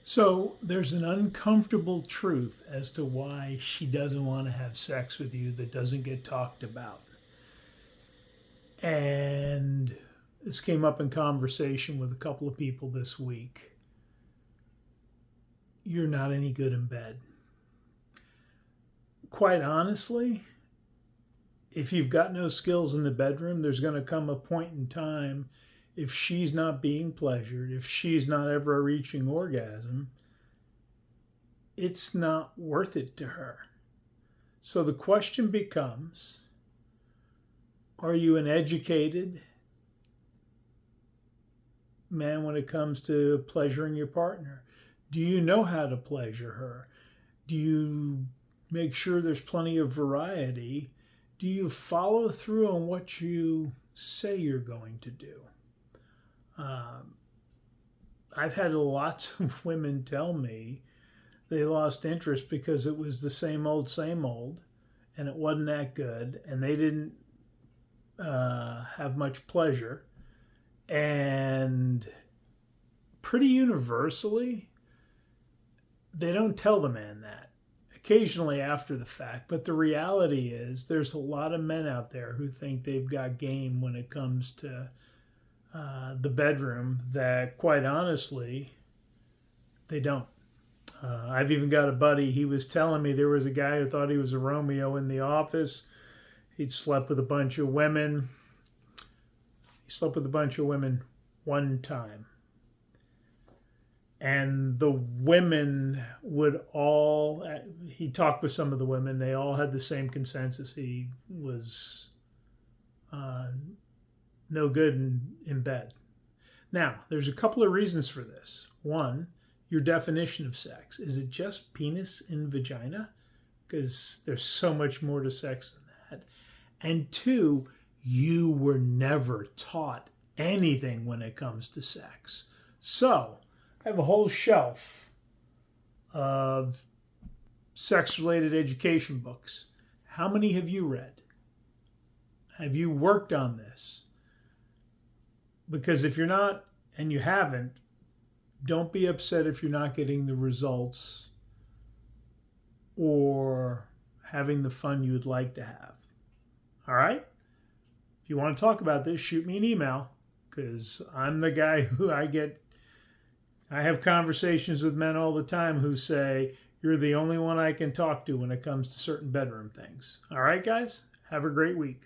So there's an uncomfortable truth as to why she doesn't want to have sex with you that doesn't get talked about. And this came up in conversation with a couple of people this week. You're not any good in bed. Quite honestly, if you've got no skills in the bedroom, there's going to come a point in time, if she's not being pleasured, if she's not ever reaching orgasm, it's not worth it to her. So the question becomes, are you an educated man when it comes to pleasuring your partner? Do you know how to pleasure her? Do you make sure there's plenty of variety? Do you follow through on what you say you're going to do? I've had lots of women tell me they lost interest because it was the same old, and it wasn't that good, and they didn't have much pleasure. And pretty universally, they don't tell the man that. Occasionally after the fact, but the reality is there's a lot of men out there who think they've got game when it comes to the bedroom that, quite honestly, they don't. I've even got a buddy, he was telling me there was a guy who thought he was a Romeo in the office. He'd slept with a bunch of women. He slept with a bunch of women one time. And the women would all, he talked with some of the women, they all had the same consensus. He was no good in bed. Now, there's a couple of reasons for this. One, your definition of sex. Is it just penis and vagina? Because there's so much more to sex than that. And two, you were never taught anything when it comes to sex. So, I have a whole shelf of sex-related education books. How many have you read? Have you worked on this? Because if you're not, and you haven't, don't be upset if you're not getting the results or having the fun you would like to have. All right? If you want to talk about this, shoot me an email, because I'm the guy who I have conversations with men all the time who say, you're the only one I can talk to when it comes to certain bedroom things. All right, guys? Have a great week.